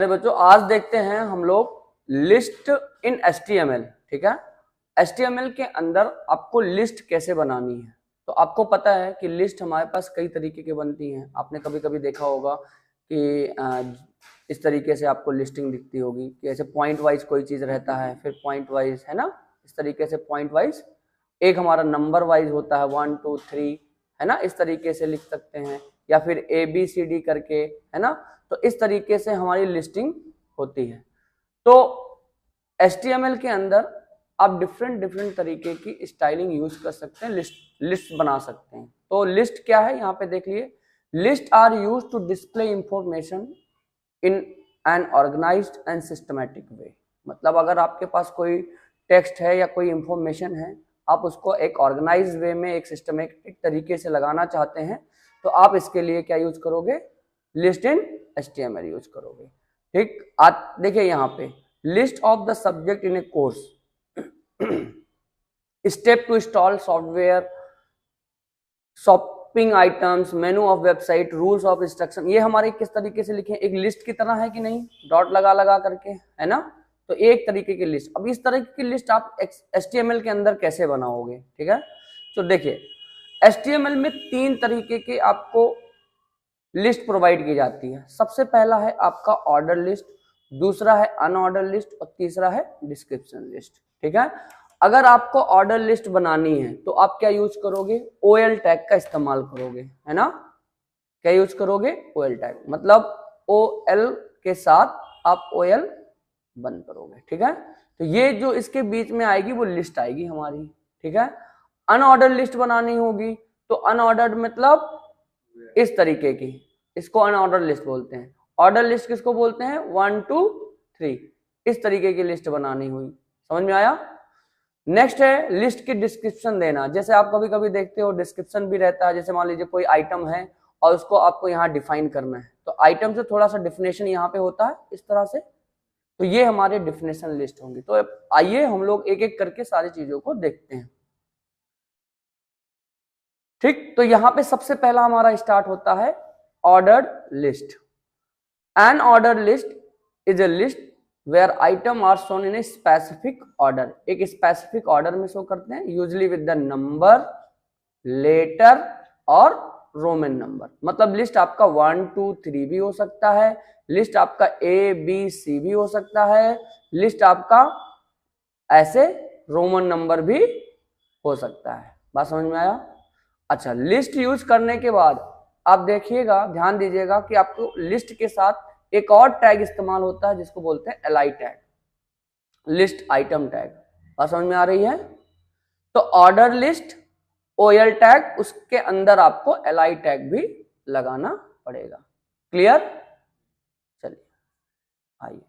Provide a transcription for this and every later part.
बच्चों आज देखते हैं हम लोग लिस्ट इन HTML। ठीक है, HTML के अंदर आपको लिस्ट कैसे बनानी है। तो आपको पता है कि लिस्ट हमारे पास कई तरीके की बनती हैं। आपने कभी कभी देखा होगा कि इस तरीके से आपको लिस्टिंग दिखती होगी कि ऐसे पॉइंट वाइज कोई चीज रहता है, फिर पॉइंट वाइज, है ना, इस तरीके से पॉइंट वाइज। एक हमारा नंबर वाइज होता है 1 2 3, है ना, इस तरीके से लिख सकते हैं, या फिर ABCD करके, है ना। तो इस तरीके से हमारी लिस्टिंग होती है। तो HTML के अंदर आप डिफरेंट डिफरेंट तरीके की स्टाइलिंग यूज कर सकते हैं, लिस्ट बना सकते हैं। तो लिस्ट क्या है, यहाँ पे देख लिए, list are use to display information in an organized and systematic way. मतलब अगर आपके पास कोई टेक्स्ट है या कोई इंफॉर्मेशन है, आप उसको एक ऑर्गेनाइज्ड वे में, एक सिस्टमैटिक तरीके से लगाना चाहते हैं, तो आप इसके लिए क्या यूज करोगे, लिस्ट इन HTML यूज करोगे। ठीक, आप देखिए यहाँ पे list of the subject in a course, step to install software, shopping items, menu of website, rules of instruction. ये हमारे किस तरीके से लिखे, एक लिस्ट की तरह है कि नहीं, डॉट लगा लगा करके, है ना। तो एक तरीके की लिस्ट। अब इस तरह की लिस्ट आप HTML के अंदर कैसे बनाओगे, ठीक है। तो देखिए HTML में 3 तरीके के आपको लिस्ट प्रोवाइड की जाती है। सबसे पहला है आपका ऑर्डर लिस्ट, दूसरा है अनऑर्डर लिस्ट, और तीसरा है डिस्क्रिप्शन लिस्ट। ठीक है, अगर आपको ऑर्डर लिस्ट बनानी है तो आप क्या यूज करोगे, OL टैग का इस्तेमाल करोगे, है ना। क्या यूज करोगे, OL टैग, मतलब OL के साथ आप OL बंद करोगे। ठीक है, तो ये जो इसके बीच में आएगी वो लिस्ट आएगी हमारी। ठीक है, अनऑर्डर लिस्ट बनानी होगी तो अनऑर्डर्ड मतलब इस तरीके की, इसको अनऑर्डर लिस्ट बोलते हैं। ऑर्डर लिस्ट किसको बोलते हैं, 1 2 3, इस तरीके की लिस्ट बनानी हुई। समझ में आया। नेक्स्ट है लिस्ट की डिस्क्रिप्शन देना। जैसे आप कभी कभी देखते हो डिस्क्रिप्शन भी रहता है, जैसे मान लीजिए कोई आइटम है और उसको आपको यहाँ डिफाइन करना है, तो आइटम से थोड़ा सा डिफिनेशन यहाँ पे होता है इस तरह से, तो ये हमारे डिफिनेशन लिस्ट होंगी। तो आइए हम लोग एक एक करके सारी चीजों को देखते हैं। ठीक, तो यहां पे सबसे पहला हमारा स्टार्ट होता है ordered list. An order list is a list where item are shown in a specific order. एक स्पेसिफिक ऑर्डर में शो करते हैं, usually with the number, letter और रोमन नंबर। मतलब लिस्ट आपका 1 2 3 भी हो सकता है, लिस्ट आपका ABC भी हो सकता है, लिस्ट आपका ऐसे रोमन नंबर भी हो सकता है। बात समझ में आया। अच्छा, लिस्ट यूज करने के बाद आप देखिएगा, ध्यान दीजिएगा कि आपको लिस्ट के साथ एक और टैग इस्तेमाल होता है जिसको बोलते हैं LI tag, list item tag. बात समझ में आ रही है। तो ऑर्डर लिस्ट, OL टैग, उसके अंदर आपको LI टैग भी लगाना पड़ेगा। क्लियर। चलिए आइए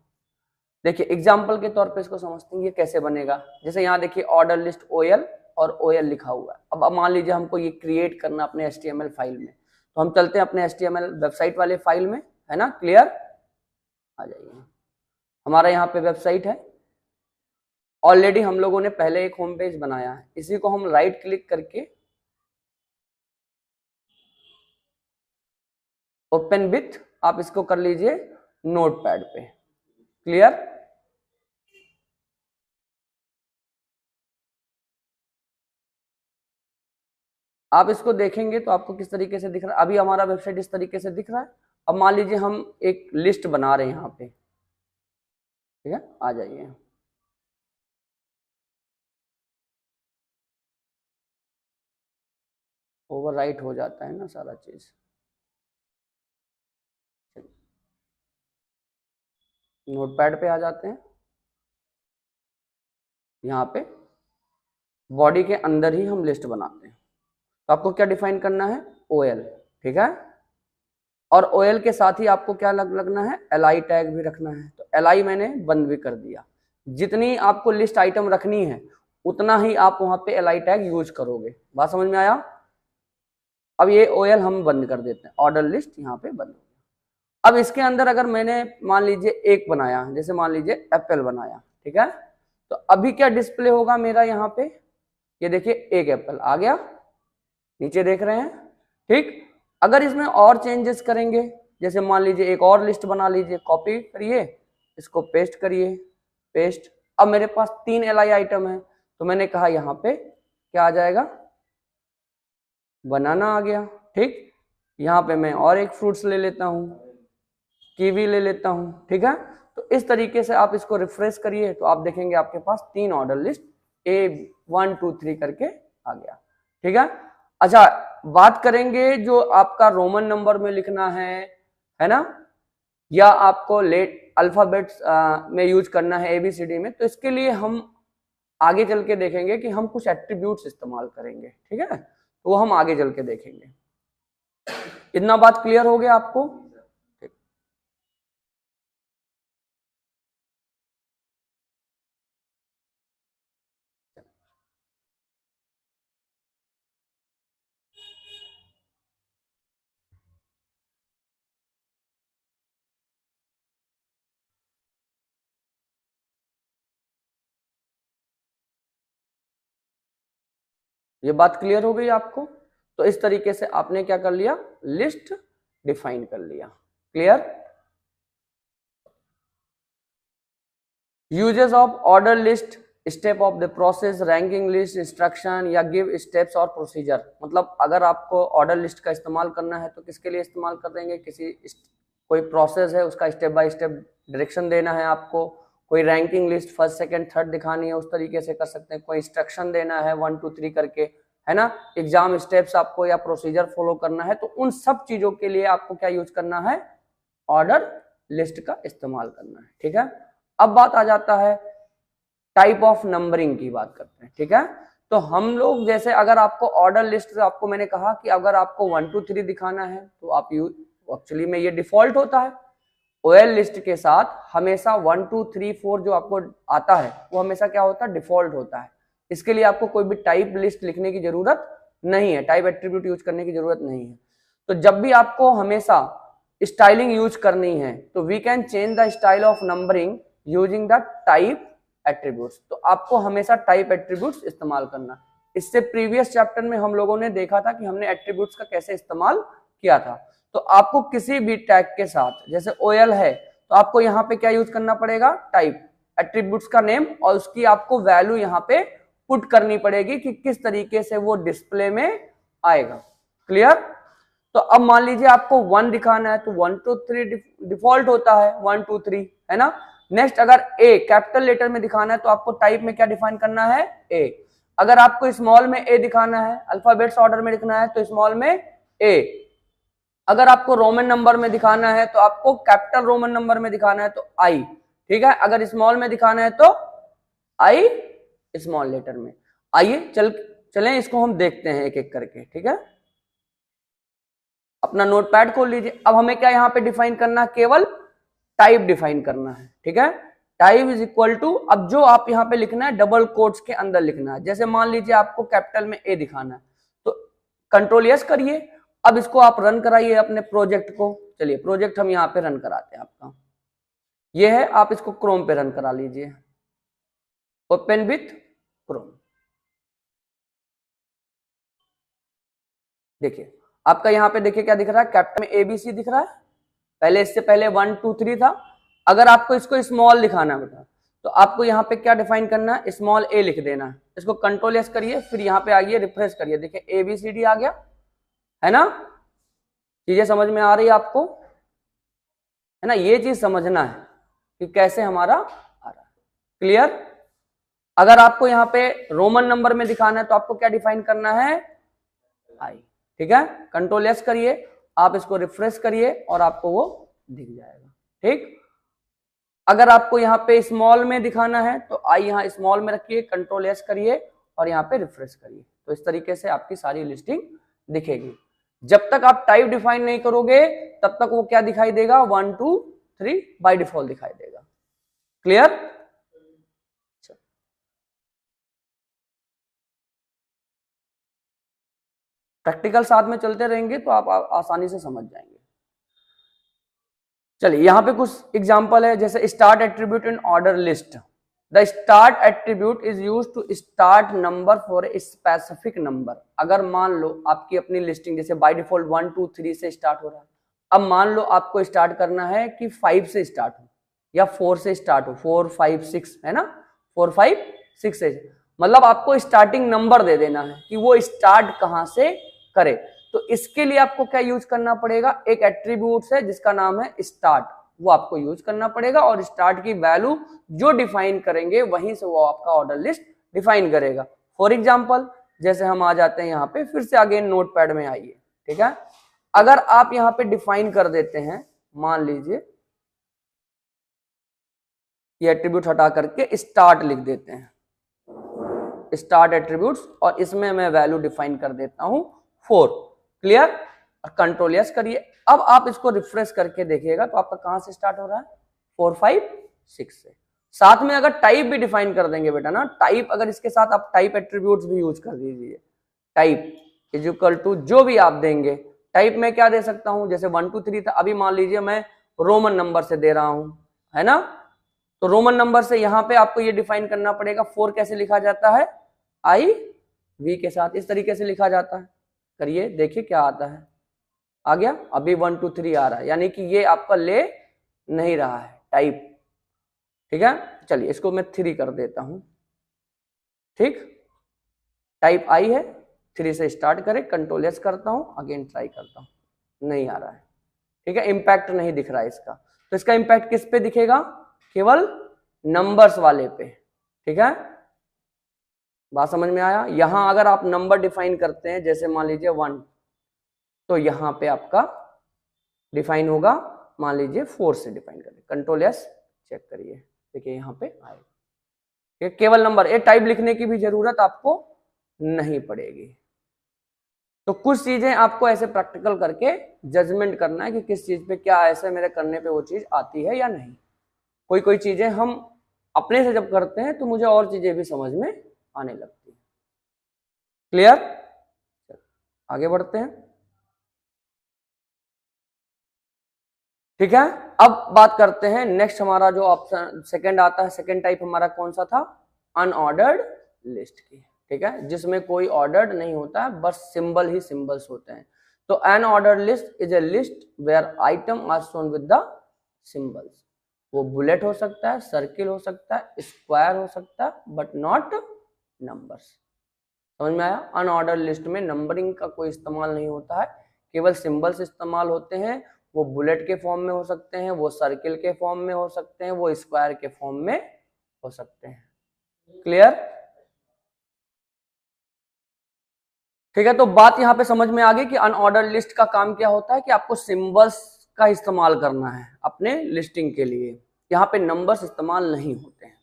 देखिए एग्जाम्पल के तौर पे इसको समझते हैं ये कैसे बनेगा। जैसे यहाँ देखिए ऑर्डर लिस्ट OL और OL लिखा हुआ है। अब मान लीजिए हमको ये क्रिएट करना अपने HTML फाइल में, तो हम चलते हैं अपने HTML वेबसाइट वाले फाइल में, है ना। क्लियर, आ जाइए। हमारा यहाँ पे वेबसाइट है, ऑलरेडी हम लोगों ने पहले एक होम पेज बनाया है। इसी को हम राइट क्लिक करके ओपन विथ, आप इसको कर लीजिए नोटपैड पे। क्लियर, आप इसको देखेंगे तो आपको किस तरीके से दिख रहा है। अभी हमारा वेबसाइट इस तरीके से दिख रहा है। अब मान लीजिए हम एक लिस्ट बना रहे हैं यहाँ पे, ठीक है, आ जाइए। ओवरराइट हो जाता है ना सारा चीज। नोटपैड पे आ जाते हैं, यहाँ पे बॉडी के अंदर ही हम लिस्ट बनाते हैं। तो आपको क्या डिफाइन करना है, OL, ठीक है। और OL के साथ ही आपको क्या लगना है, LI टैग भी रखना है। तो LI मैंने बंद भी कर दिया। जितनी आपको लिस्ट आइटम रखनी है उतना ही आप वहां पे LI टैग यूज करोगे। बात समझ में आया। अब ये OL हम बंद कर देते हैं, ऑर्डर लिस्ट यहाँ पे बंद हो गया। अब इसके अंदर अगर मैंने मान लीजिए एक बनाया, जैसे मान लीजिए एप्पल बनाया, ठीक है, तो अभी क्या डिस्प्ले होगा मेरा यहाँ पे, ये देखिए एक एप्पल आ गया, नीचे देख रहे हैं। ठीक, अगर इसमें और चेंजेस करेंगे, जैसे मान लीजिए एक और लिस्ट बना लीजिए, कॉपी करिए, इसको पेस्ट करिए, पेस्ट। अब मेरे पास 3 LI आइटम है, तो मैंने कहा यहाँ पे क्या आ जाएगा, बनाना आ गया। ठीक, यहाँ पे मैं और एक फ्रूट्स ले लेता हूँ, कीवी ले लेता हूँ। ठीक है, तो इस तरीके से आप इसको रिफ्रेश करिए तो आप देखेंगे आपके पास 3 ऑर्डर लिस्ट A1 2 3 करके आ गया। ठीक है, अच्छा बात करेंगे जो आपका रोमन नंबर में लिखना है ना, या आपको लेट अल्फाबेट्स में यूज करना है ABCD में, तो इसके लिए हम आगे चल के देखेंगे कि हम कुछ एट्रीब्यूट्स इस्तेमाल करेंगे। ठीक है, तो वो हम आगे चल के देखेंगे। इतना बात क्लियर हो गया आपको? ये बात क्लियर हो गई आपको? तो इस तरीके से आपने क्या कर लिया, लिस्ट डिफाइन कर लिया। Clear? Uses of order list, step of the process, ranking list, instruction या गिव स्टेप्स और प्रोसीजर। मतलब अगर आपको ऑर्डर लिस्ट का इस्तेमाल करना है तो किसके लिए इस्तेमाल कर देंगे, किसी कोई प्रोसेस है उसका स्टेप बाय स्टेप डायरेक्शन देना है आपको, कोई ranking list first second third दिखानी है, उस तरीके से कर सकते हैं, कोई इंस्ट्रक्शन देना है 1 2 3 करके, है ना, एग्जाम स्टेप्स आपको या प्रोसीजर फॉलो करना है, तो उन सब चीजों के लिए आपको क्या यूज करना है, ऑर्डर लिस्ट का इस्तेमाल करना है। ठीक है, अब बात आ जाता है टाइप ऑफ नंबरिंग की बात करते हैं। ठीक है, तो हम लोग जैसे अगर आपको ऑर्डर लिस्ट, आपको मैंने कहा कि अगर आपको 1 2 3 दिखाना है तो आप एक्चुअली में ये डिफॉल्ट होता है, OL लिस्ट के साथ हमेशा 1 2 3 4 जो आपको आता है वो हमेशा क्या होता है, डिफॉल्ट होता है। इसके लिए आपको कोई भी टाइप लिस्ट लिखने की जरूरत नहीं है, टाइप एट्रीब्यूट यूज करने की जरूरत नहीं है। तो जब भी आपको हमेशा स्टाइलिंग यूज करनी है तो we can change the style of numbering using the type attributes. तो आपको हमेशा टाइप एट्रीब्यूट्स इस्तेमाल करना। इससे प्रीवियस चैप्टर में हम लोगों ने देखा था कि हमने एट्रीब्यूट्स का कैसे इस्तेमाल किया था। तो आपको किसी भी टैग के साथ, जैसे OL है तो आपको यहाँ पे क्या यूज करना पड़ेगा, टाइप एट्रीब्यूट्स का नेम, और उसकी आपको वैल्यू यहाँ पे पुट करनी पड़ेगी कि किस तरीके से वो डिस्प्ले में आएगा। क्लियर? तो अब मान लीजिए आपको 1 दिखाना है तो 1 2 3 डिफॉल्ट होता है 1 2 3, है ना। नेक्स्ट अगर A कैपिटल लेटर में दिखाना है तो आपको टाइप में क्या डिफाइन करना है, A। अगर आपको स्मॉल में A दिखाना है, अल्फाबेट्स ऑर्डर में लिखना है तो स्मॉल में A। अगर आपको रोमन नंबर में दिखाना है तो आपको कैपिटल रोमन नंबर में दिखाना है तो I। ठीक है, अगर स्मॉल में दिखाना है तो I स्मॉल लेटर में। आइए चलें इसको हम देखते हैं एक एक करके। ठीक है, अपना नोटपैड खोल लीजिए। अब हमें क्या यहाँ पे डिफाइन करना है, केवल टाइप डिफाइन करना है। ठीक है, टाइप इज इक्वल टू, अब जो आप यहाँ पे लिखना है डबल कोट्स के अंदर लिखना है। जैसे मान लीजिए आपको कैपिटल में A दिखाना है तो कंट्रोल S करिए। अब इसको आप रन कराइए अपने प्रोजेक्ट को। चलिए प्रोजेक्ट हम यहाँ पे रन कराते हैं। आपका ये है, आप इसको क्रोम पे रन करा लीजिए, ओपन विथ क्रोम। देखिए आपका यहाँ पे देखिए क्या दिख रहा है, कैपिटल में ABC दिख रहा है, पहले इससे पहले 1 2 3 था। अगर आपको इसको स्मॉल दिखाना है बेटा तो आपको यहाँ पे क्या डिफाइन करना है, स्मॉल A लिख देना है। इसको कंट्रोल S करिए, फिर यहाँ पे आइए रिफ्रेश करिए, देखिए ABCD आ गया, है ना। चीजें समझ में आ रही है आपको, है ना। ये चीज समझना है कि कैसे हमारा आ रहा है। क्लियर? अगर आपको यहाँ पे रोमन नंबर में दिखाना है तो आपको क्या डिफाइन करना है, I। ठीक है, कंट्रोल S करिए, आप इसको रिफ्रेश करिए और आपको वो दिख जाएगा। ठीक, अगर आपको यहाँ पे स्मॉल में दिखाना है तो I यहाँ स्मॉल में रखिए, कंट्रोल S करिए और यहाँ पे रिफ्रेश करिए। तो इस तरीके से आपकी सारी लिस्टिंग दिखेगी। जब तक आप टाइप डिफाइन नहीं करोगे तब तक वो क्या दिखाई देगा, 1 2 3 बाय डिफॉल्ट दिखाई देगा। क्लियर? प्रैक्टिकल साथ में चलते रहेंगे तो आप आसानी से समझ जाएंगे। चलिए यहाँ पे कुछ एग्जांपल है, जैसे start attribute in order list. The start attribute is used to start number for a specific number. अगर मान लो आपकी अपनी लिस्टिंग जैसे बाय डिफॉल्ट 1 2 3 से स्टार्ट हो रहा है अब मान लो आपको स्टार्ट करना है कि 5 से स्टार्ट हो या 4 से स्टार्ट हो, 4 5 6 है ना, 4 5 6 से, मतलब आपको स्टार्टिंग नंबर दे देना है कि वो स्टार्ट कहां से करे। तो इसके लिए आपको क्या यूज करना पड़ेगा, एक एट्रीब्यूट है जिसका नाम है स्टार्ट, वो आपको यूज करना पड़ेगा और स्टार्ट की वैल्यू जो डिफाइन करेंगे वहीं से वो आपका ऑर्डर लिस्ट डिफाइन करेगा। फॉर एग्जांपल जैसे हम आ जाते हैं यहाँ पे, फिर से अगेन नोटपैड में आइए, ठीक है। अगर आप यहाँ पे डिफाइन कर देते हैं, मान लीजिए ये एट्रीब्यूट हटा करके स्टार्ट लिख देते हैं, स्टार्ट एट्रीब्यूट्स, और इसमें मैं वैल्यू डिफाइन कर देता हूं 4, क्लियर, और कंट्रोल यस करिए। अब आप इसको रिफ्रेश करके देखिएगा तो आपका कहां से स्टार्ट हो रहा है, 4 5 6 से। साथ में अगर टाइप भी डिफाइन कर देंगे बेटा ना, टाइप अगर इसके साथ आप टाइप एट्रीब्यूट्स भी यूज कर दीजिए, टाइप इज इक्वल टू जो भी आप देंगे, टाइप में क्या दे सकता हूं, जैसे 1 2 3 था, अभी मान लीजिए मैं रोमन नंबर से दे रहा हूं, है ना, तो रोमन नंबर से यहां पे आपको ये डिफाइन करना पड़ेगा 4 कैसे लिखा जाता है, आई वी के साथ, इस तरीके से लिखा जाता है। करिए देखिए क्या आता है, आ गया, अभी 1 2 3 आ रहा है, यानी कि ये आपका ले नहीं रहा है टाइप, ठीक है। चलिए इसको मैं 3 कर देता हूं, ठीक, टाइप आई है, 3 से स्टार्ट करें, कंट्रोल एस करता हूं, अगेन ट्राई करता हूं, नहीं आ रहा है, ठीक है, इंपैक्ट नहीं दिख रहा है इसका। तो इसका इंपैक्ट किस पे दिखेगा, केवल नंबर्स वाले पे, ठीक है, बात समझ में आया। यहां अगर आप नंबर डिफाइन करते हैं, जैसे मान लीजिए 1, तो यहां पे आपका डिफाइन होगा, मान लीजिए 4 से डिफाइन करें, कंट्रोल एस चेक करिए, देखिए यहां पे आएगा, केवल नंबर, ये टाइप लिखने की भी जरूरत आपको नहीं पड़ेगी। तो कुछ चीजें आपको ऐसे प्रैक्टिकल करके जजमेंट करना है कि किस चीज पे क्या ऐसे मेरे करने पे वो चीज आती है या नहीं। कोई कोई चीजें हम अपने से जब करते हैं तो मुझे और चीजें भी समझ में आने लगती है, क्लियर, आगे बढ़ते हैं, ठीक है। अब बात करते हैं नेक्स्ट, हमारा जो ऑप्शन सेकंड आता है, सेकंड टाइप हमारा कौन सा था, अनऑर्डर्ड लिस्ट की, ठीक है, जिसमें कोई ऑर्डर्ड नहीं होता है, बस सिंबल ही सिंबल्स होते हैं। तो unordered list is a list where item are shown with the symbols, वो बुलेट हो सकता है, सर्किल हो सकता है, स्क्वायर हो सकता है, बट नॉट नंबर्स, समझ में आया। अनऑर्डर्ड लिस्ट में नंबरिंग का कोई इस्तेमाल नहीं होता है, केवल सिंबल्स इस्तेमाल होते हैं, वो बुलेट के फॉर्म में हो सकते हैं, वो सर्किल के फॉर्म में हो सकते हैं, वो स्क्वायर के फॉर्म में हो सकते हैं, क्लियर, ठीक है। तो बात यहां पे समझ में आ गई कि अनऑर्डर्ड लिस्ट का काम क्या होता है, कि आपको सिंबल्स का इस्तेमाल करना है अपने लिस्टिंग के लिए, यहाँ पे नंबर्स इस्तेमाल नहीं होते हैं।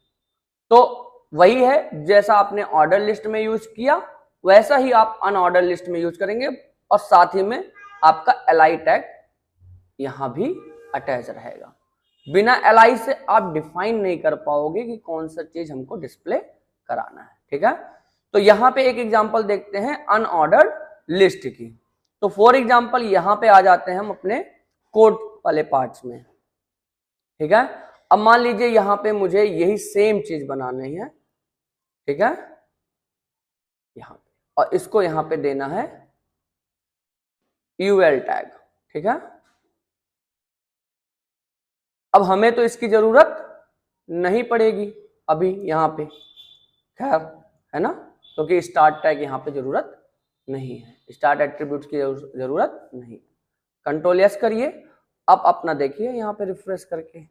तो वही है, जैसा आपने ऑर्डर लिस्ट में यूज किया वैसा ही आप अनऑर्डर लिस्ट में यूज करेंगे, और साथ ही में आपका एलआई टैग यहां भी अटैच रहेगा। बिना एलआई से आप डिफाइन नहीं कर पाओगे कि कौन सा चीज हमको डिस्प्ले कराना है, ठीक है। तो यहां पे एक एग्जांपल देखते हैं अनऑर्डर्ड लिस्ट की। तो फॉर एग्जांपल यहां पे आ जाते हैं हम अपने कोड वाले पार्ट्स में, ठीक है। अब मान लीजिए यहां पे मुझे यही सेम चीज बनानी है, ठीक है, यहां पे, और इसको यहां पे देना है यूएल टैग, ठीक है। अब हमें तो इसकी जरूरत नहीं पड़ेगी अभी यहां पे, खैर, है ना, क्योंकि स्टार्ट टैग यहां पे जरूरत नहीं है, स्टार्ट एट्रीब्यूट्स की जरूरत नहीं। कंट्रोल एस करिए, अब अपना देखिए यहां पे रिफ्रेश करके,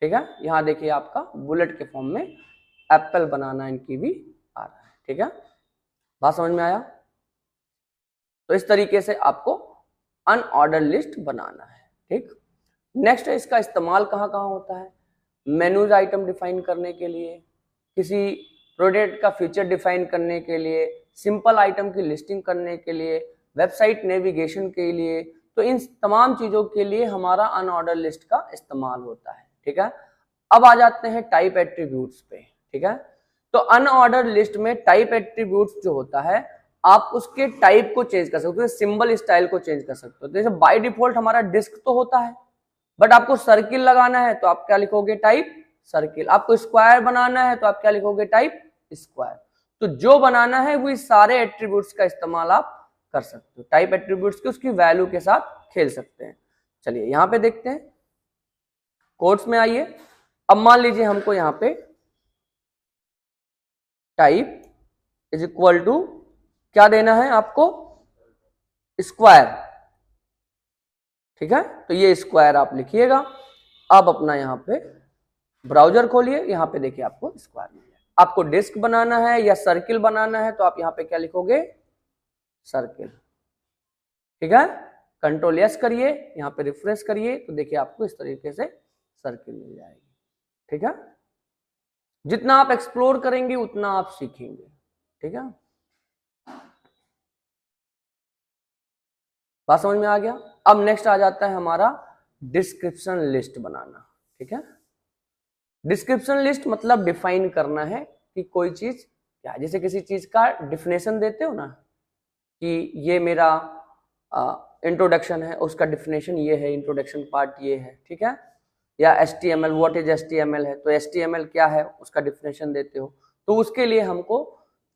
ठीक है, यहां देखिए आपका बुलेट के फॉर्म में एप्पल बनाना इनकी भी आ रहा है, ठीक है, बात समझ में आया। तो इस तरीके से आपको अनऑर्डर लिस्ट बनाना है, ठीक। नेक्स्ट है, इसका इस्तेमाल कहाँ कहाँ होता है, मेनूज आइटम डिफाइन करने के लिए, किसी प्रोडक्ट का फीचर डिफाइन करने के लिए, सिंपल आइटम की लिस्टिंग करने के लिए, वेबसाइट नेविगेशन के लिए, तो इन तमाम चीजों के लिए हमारा अनऑर्डर लिस्ट का इस्तेमाल होता है, ठीक है। अब आ जाते हैं टाइप एट्रीब्यूट्स पे, ठीक है। तो अनऑर्डर लिस्ट में टाइप एट्रीब्यूट्स जो होता है, आप उसके टाइप को चेंज कर सकते हो, सिंबल स्टाइल को चेंज कर सकते हो। जैसे बाय डिफॉल्ट हमारा डिस्क तो होता है, बट आपको सर्किल लगाना है तो आप क्या लिखोगे, टाइप सर्किल। आपको स्क्वायर बनाना है तो आप क्या लिखोगे, टाइप स्क्वायर। तो जो बनाना है वो सारे एट्रीब्यूट्स का इस्तेमाल आप कर सकते हो, टाइप एट्रीब्यूट्स के उसकी वैल्यू के साथ खेल सकते हैं। चलिए यहाँ पे देखते हैं, कोट्स में आइए। अब मान लीजिए हमको यहाँ पे टाइप इज इक्वल टू क्या देना है आपको, स्क्वायर, ठीक है। तो ये स्क्वायर आप लिखिएगा। अब अपना यहाँ पे ब्राउजर खोलिए, यहाँ पे देखिए आपको स्क्वायर मिल जाएगा। आपको डिस्क बनाना है या सर्किल बनाना है तो आप यहाँ पे क्या लिखोगे, सर्किल, ठीक है। कंट्रोल एस करिए, यहाँ पे रिफ्रेश करिए तो देखिए आपको इस तरीके से सर्किल मिल जाएगी, ठीक है। जितना आप एक्सप्लोर करेंगे उतना आप सीखेंगे, ठीक है। बात समझ में आ गया। अब नेक्स्ट आ जाता है हमारा डिस्क्रिप्शन लिस्ट बनाना, ठीक है। डिस्क्रिप्शन लिस्ट मतलब डिफाइन करना है कि कोई चीज क्या है। जैसे किसी चीज का डिफिनेशन देते हो ना कि ये मेरा इंट्रोडक्शन है, उसका डिफिनेशन ये है, इंट्रोडक्शन पार्ट ये है, ठीक है। या HTML, व्हाट इज HTML है, तो HTML क्या है उसका डिफिनेशन देते हो। तो उसके लिए हमको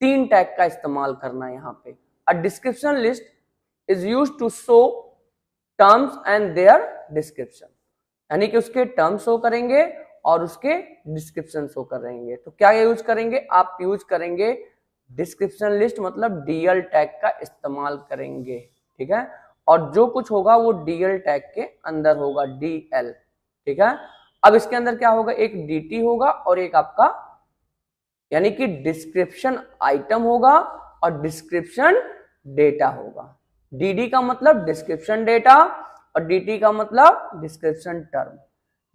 3 टैग का इस्तेमाल करना है यहाँ पे। A description list is used to show terms and their description, यानी कि उसके टर्म्स शो करेंगे और उसके डिस्क्रिप्शन शो करेंगे। तो क्या यूज करेंगे, आप यूज करेंगे डिस्क्रिप्शन लिस्ट, मतलब DL टैग का इस्तेमाल करेंगे, ठीक है। और जो कुछ होगा वो DL टैग के अंदर होगा, DL, ठीक है। अब इसके अंदर क्या होगा, एक DT होगा और एक आपका यानी कि डिस्क्रिप्शन आइटम होगा और डिस्क्रिप्शन डेटा होगा। DD का मतलब डिस्क्रिप्शन डेटा और DT का मतलब डिस्क्रिप्शन टर्म।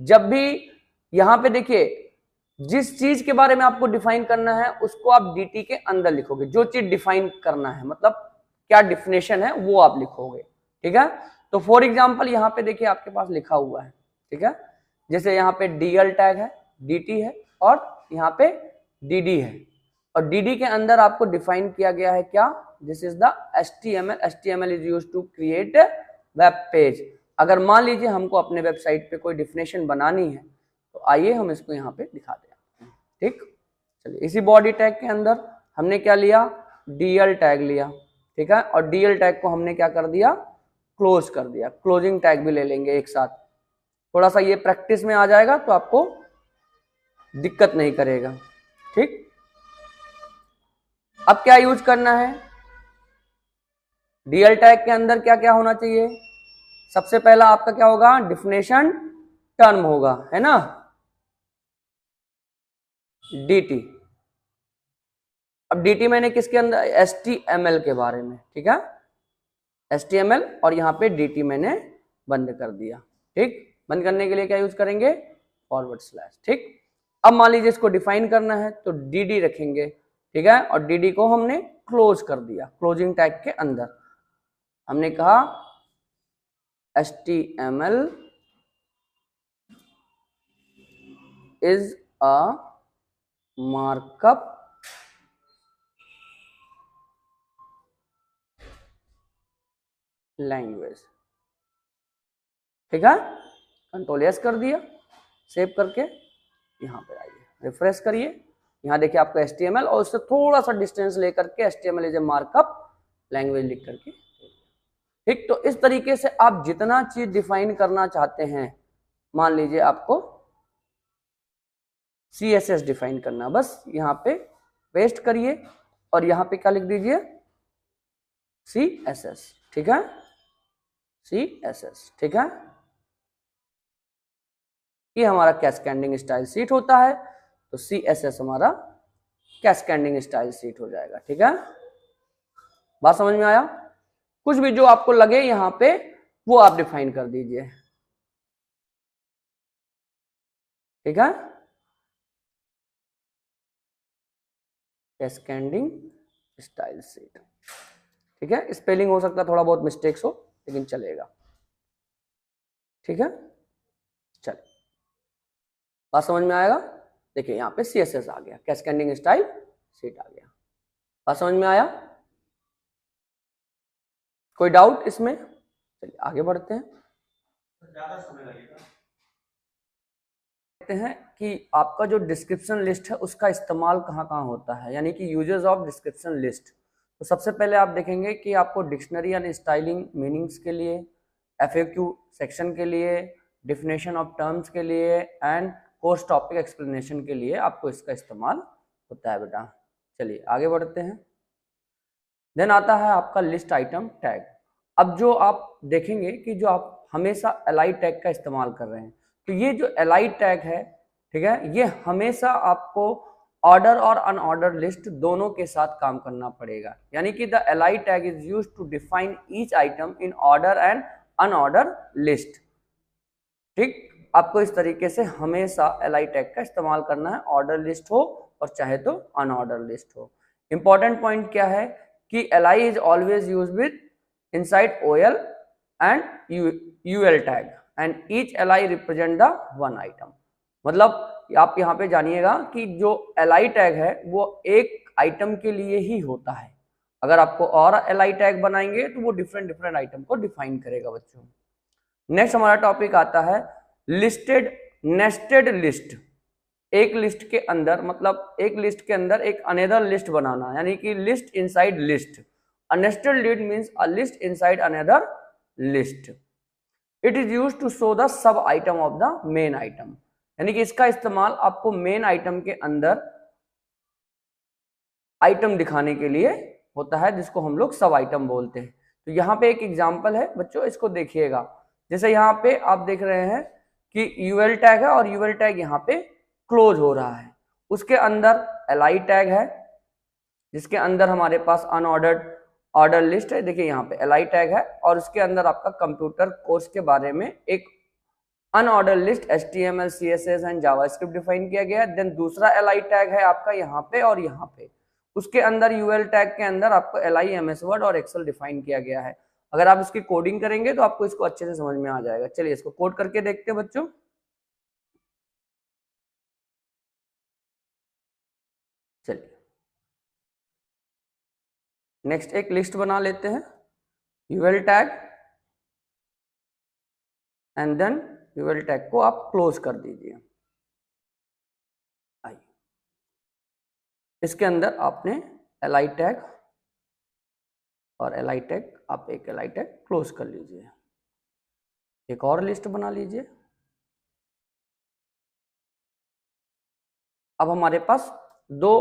जब भी यहां पे देखिए जिस चीज के बारे में आपको डिफाइन करना है उसको आप DT के अंदर लिखोगे। जो चीज डिफाइन करना है मतलब क्या डिफिनेशन है वो आप लिखोगे, ठीक है। तो फॉर एग्जांपल यहाँ पे देखिए आपके पास लिखा हुआ है, ठीक है। जैसे यहाँ पे DL टैग है, DT है और यहाँ पे DD है। और DD के अंदर आपको डिफाइन किया गया है क्या, this is the HTML is used to create web page. अगर मान लीजिए हमको अपने वेबसाइट पे कोई डिफिनेशन बनानी है तो आइए हम इसको यहाँ पे दिखा दें, ठीक। चलिए इसी बॉडी टैग के अंदर हमने क्या लिया, DL टैग लिया, ठीक है। और DL टैग को हमने क्या कर दिया, क्लोज कर दिया। क्लोजिंग टैग भी ले लेंगे एक साथ, थोड़ा सा ये प्रैक्टिस में आ जाएगा तो आपको दिक्कत नहीं करेगा, ठीक। अब क्या यूज करना है, DL टैग के अंदर क्या क्या होना चाहिए। सबसे पहला आपका क्या होगा, डिफिनेशन टर्म होगा, है ना, DT। अब DT मैंने किसके अंदर, HTML के बारे में, ठीक है। HTML और यहाँ पे DT मैंने बंद कर दिया, ठीक। बंद करने के लिए क्या यूज करेंगे, /, ठीक। अब मान लीजिए इसको डिफाइन करना है तो DD रखेंगे, ठीक है। और DD को हमने क्लोज कर दिया, क्लोजिंग टैग के अंदर हमने कहा HTML is a markup language, ठीक है। कंट्रोल एस कर दिया, सेव करके यहाँ पे आइए, रिफ्रेश करिए। यहाँ देखिए आपको HTML और उससे थोड़ा सा डिस्टेंस लेकर के HTML is a markup language लिख करके, ठीक। तो इस तरीके से आप जितना चीज डिफाइन करना चाहते हैं, मान लीजिए आपको CSS डिफाइन करना, बस यहाँ पे पेस्ट करिए और यहाँ पे क्या लिख दीजिए, CSS, ठीक है, CSS, ठीक है। ये हमारा कैस्केडिंग स्टाइल शीट होता है, तो CSS हमारा कैस्केडिंग स्टाइल शीट हो जाएगा, ठीक है। बात समझ में आया। कुछ भी जो आपको लगे यहाँ पे वो आप डिफाइन कर दीजिए, ठीक है। कैस्केडिंग स्टाइल शीट, ठीक है। स्पेलिंग हो सकता है थोड़ा बहुत मिस्टेक्स हो लेकिन चलेगा, ठीक है। चलिए बात समझ में आएगा। देखिए यहाँ पे CSS आ गया, कैस्केडिंग स्टाइल शीट आ गया। बात समझ में आया, कोई डाउट इसमें। चलिए आगे बढ़ते हैं। ज्यादा समय लगेगा। कहते हैं कि आपका जो डिस्क्रिप्शन लिस्ट है उसका इस्तेमाल कहाँ कहाँ होता है, यानी कि यूजेस ऑफ डिस्क्रिप्शन लिस्ट। तो सबसे पहले आप देखेंगे कि आपको डिक्शनरी यानी स्टाइलिंग मीनिंग्स के लिए, FAQ सेक्शन के लिए, डिफिनेशन ऑफ टर्म्स के लिए एंड कोर्स टॉपिक एक्सप्लेनेशन के लिए आपको इसका इस्तेमाल होता है बेटा। चलिए आगे बढ़ते हैं। देन आता है आपका लिस्ट आइटम टैग। अब जो आप देखेंगे कि जो आप हमेशा एलआई टैग का इस्तेमाल कर रहे हैं, तो ये जो एलआई टैग है, ठीक है, ये हमेशा आपको ऑर्डर और अनऑर्डर लिस्ट दोनों के साथ काम करना पड़ेगा। यानी कि the LI tag is used to define each item in order and unorder list. ठीक, आपको इस तरीके से हमेशा एलआई टैग का इस्तेमाल करना है, ऑर्डर लिस्ट हो और चाहे तो अनऑर्डर लिस्ट हो। इंपॉर्टेंट पॉइंट क्या है कि LI is always use with inside OL and UL tag and each LI represent the one item. मतलब आप यहाँ पे जानिएगा कि जो एलआई टैग है वो एक आइटम के लिए ही होता है। अगर आपको और एलआई टैग बनाएंगे तो वो डिफरेंट डिफरेंट आइटम को डिफाइन करेगा बच्चों। नेक्स्ट हमारा टॉपिक आता है लिस्टेड नेस्टेड लिस्ट। एक लिस्ट के अंदर, मतलब एक लिस्ट के अंदर एक अनदर लिस्ट बनाना, यानी कि list inside list. A nested list means a list inside another list. It is used to show the sub item of the main item. यानी कि इसका इस्तेमाल आपको मेन आइटम के अंदर आइटम दिखाने के लिए होता है, जिसको हम लोग सब आइटम बोलते हैं। तो यहाँ पे एक एग्जांपल है बच्चों, इसको देखिएगा। जैसे यहाँ पे आप देख रहे हैं कि यूएल टैग है और यूएल टैग यहाँ पे क्लोज हो रहा है। उसके अंदर एलआई टैग है जिसके अंदर हमारे पास अनऑर्डर्ड ऑर्डर लिस्ट है। देखिए यहाँ पे एलआई टैग है और उसके अंदर आपका कंप्यूटर कोर्स के बारे में एक unordered list HTML, CSS and JavaScript define किया गया है। देन दूसरा एलआई टैग है आपका यहाँ पे और यहाँ पे। उसके अंदर यूएल टैग के अंदर आपको LI, MS वर्ड और एक्सेल डिफाइन किया गया है। अगर आप इसकी कोडिंग करेंगे तो आपको इसको अच्छे से समझ में आ जाएगा। चलिए इसको कोड करके देखते हैं बच्चों। चलिए नेक्स्ट एक लिस्ट बना लेते हैं, UL tag and then UL tag को आप क्लोज कर दीजिए। आइए इसके अंदर आपने LI टैग और LI टैग, आप एक LI टैग क्लोज कर लीजिए। एक और लिस्ट बना लीजिए। अब हमारे पास दो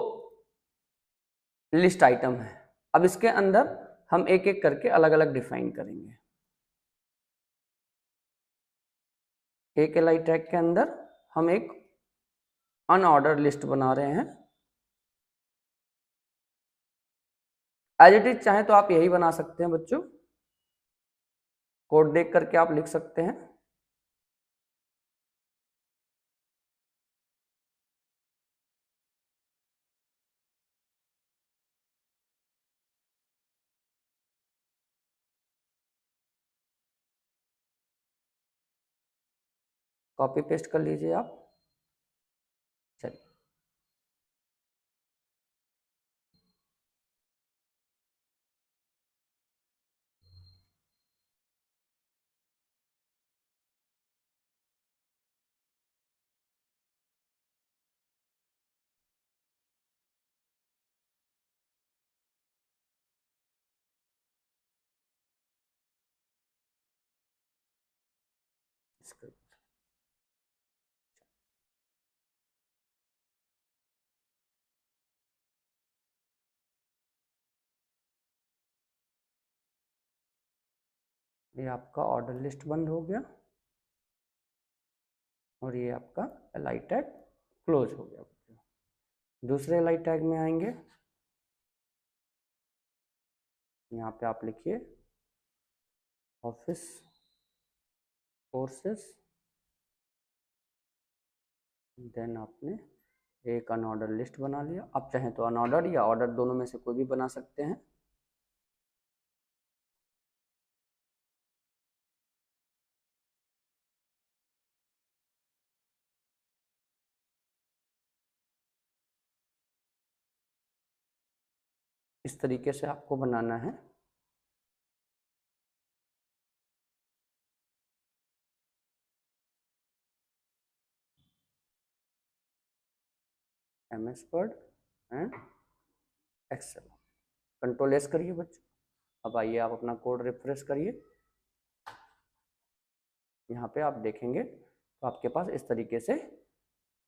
लिस्ट आइटम है। अब इसके अंदर हम एक एक करके अलग अलग डिफाइन करेंगे। एक LI टैग के अंदर हम एक अनऑर्डर लिस्ट बना रहे हैं। एज इट इज चाहे तो आप यही बना सकते हैं बच्चों, कोड देख करके आप लिख सकते हैं। कॉपी पेस्ट कर लीजिए आप। चलिए इसको ये आपका ऑर्डर लिस्ट बंद हो गया और ये आपका LI टैग क्लोज हो गया। दूसरे LI टैग में आएंगे, यहाँ पे आप लिखिए ऑफिस कोर्सेस, देन आपने एक अनऑर्डर लिस्ट बना लिया। आप चाहें तो अनऑर्डर या ऑर्डर दोनों में से कोई भी बना सकते हैं। इस तरीके से आपको बनाना है। MS Word and Excel. Control S करिए बच्चों। अब आइए आप अपना कोड रिफ्रेश करिए। यहाँ पे आप देखेंगे तो आपके पास इस तरीके से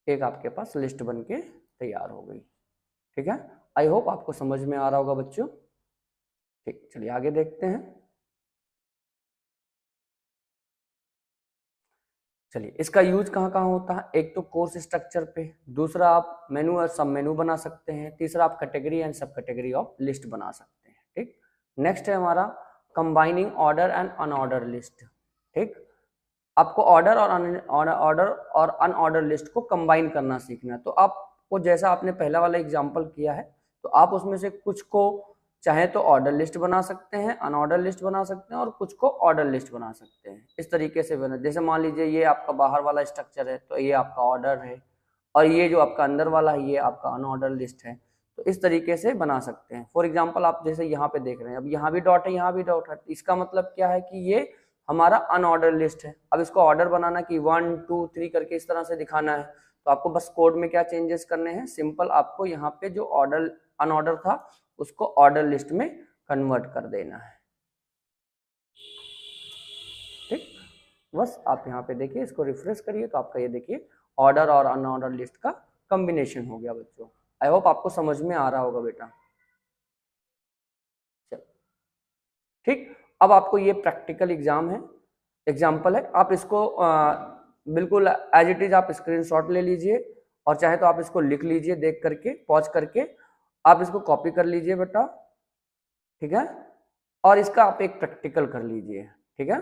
एक आपके पास लिस्ट बन के तैयार हो गई। ठीक है, आई होप आपको समझ में आ रहा होगा बच्चों। ठीक, चलिए आगे देखते हैं। चलिए, इसका यूज कहाँ कहाँ होता है? एक तो कोर्स स्ट्रक्चर पे, दूसरा आप मेनू और सब मेनू बना सकते हैं, तीसरा आप कैटेगरी एंड सब कैटेगरी ऑफ लिस्ट बना सकते हैं। ठीक, नेक्स्ट है हमारा combining order and unorder list. ठीक, आपको ऑर्डर और अनऑर्डर लिस्ट को कंबाइन करना सीखना है। तो आपको जैसा आपने पहला वाला एग्जांपल किया है, तो आप उसमें से कुछ को चाहे तो ऑर्डर लिस्ट बना सकते हैं, अनऑर्डर लिस्ट बना सकते हैं, और कुछ को ऑर्डर लिस्ट बना सकते हैं। इस तरीके से बना, जैसे मान लीजिए ये आपका बाहर वाला स्ट्रक्चर है तो ये आपका ऑर्डर है, और ये जो आपका अंदर वाला है ये आपका अनऑर्डर लिस्ट है। तो इस तरीके से बना सकते हैं। फॉर एग्जाम्पल आप जैसे यहाँ पे देख रहे हैं, अब यहाँ भी डॉट है, यहाँ भी डॉट है, इसका मतलब क्या है कि ये हमारा अनऑर्डर लिस्ट है। अब इसको ऑर्डर बनाना कि 1 2 3 करके इस तरह से दिखाना है, तो आपको बस कोड में क्या चेंजेस करने हैं, सिंपल आपको यहाँ पे जो ऑर्डर अनऑर्डर था उसको ऑर्डर लिस्ट में कन्वर्ट कर देना है। ठीक, बस आप यहाँ पे देखिए, इसको रिफ्रेश करिए तो आपका ये देखिए ऑर्डर और अनऑर्डर लिस्ट का कॉम्बिनेशन हो गया बच्चों। आई होप आपको समझ में आ रहा होगा बेटा। ठीक, अब आपको ये प्रैक्टिकल एग्जाम्पल है, आप इसको बिल्कुल एज इट इज आप स्क्रीनशॉट ले लीजिए, और चाहे तो आप इसको लिख लीजिए, देख करके पॉज करके आप इसको कॉपी कर लीजिए बेटा। ठीक है, और इसका आप एक प्रैक्टिकल कर लीजिए। ठीक है,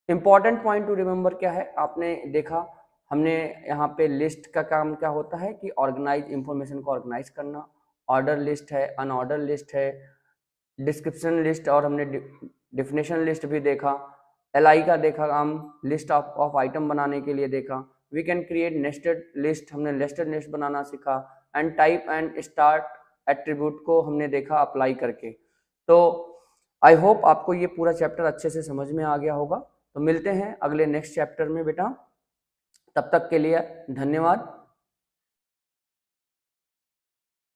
इंपॉर्टेंट पॉइंट टू रिमेंबर क्या है, आपने देखा हमने यहाँ पे लिस्ट का काम क्या होता है कि ऑर्गेनाइज इंफॉर्मेशन को ऑर्गेनाइज करना, ऑर्डर लिस्ट है, अनऑर्डर लिस्ट है, डिस्क्रिप्शन लिस्ट, और हमने डिफिनेशन लिस्ट भी देखा, एलआई का देखा हम, लिस्ट ऑफ आइटम बनाने के लिए देखा, we can create nested list, हमने नेस्टेड लिस्ट बनाना सीखा, and type and start attribute को हमने देखा अप्लाई करके। तो आई होप आपको ये पूरा चैप्टर अच्छे से समझ में आ गया होगा। तो मिलते हैं अगले नेक्स्ट चैप्टर में बेटा, तब तक के लिए धन्यवाद।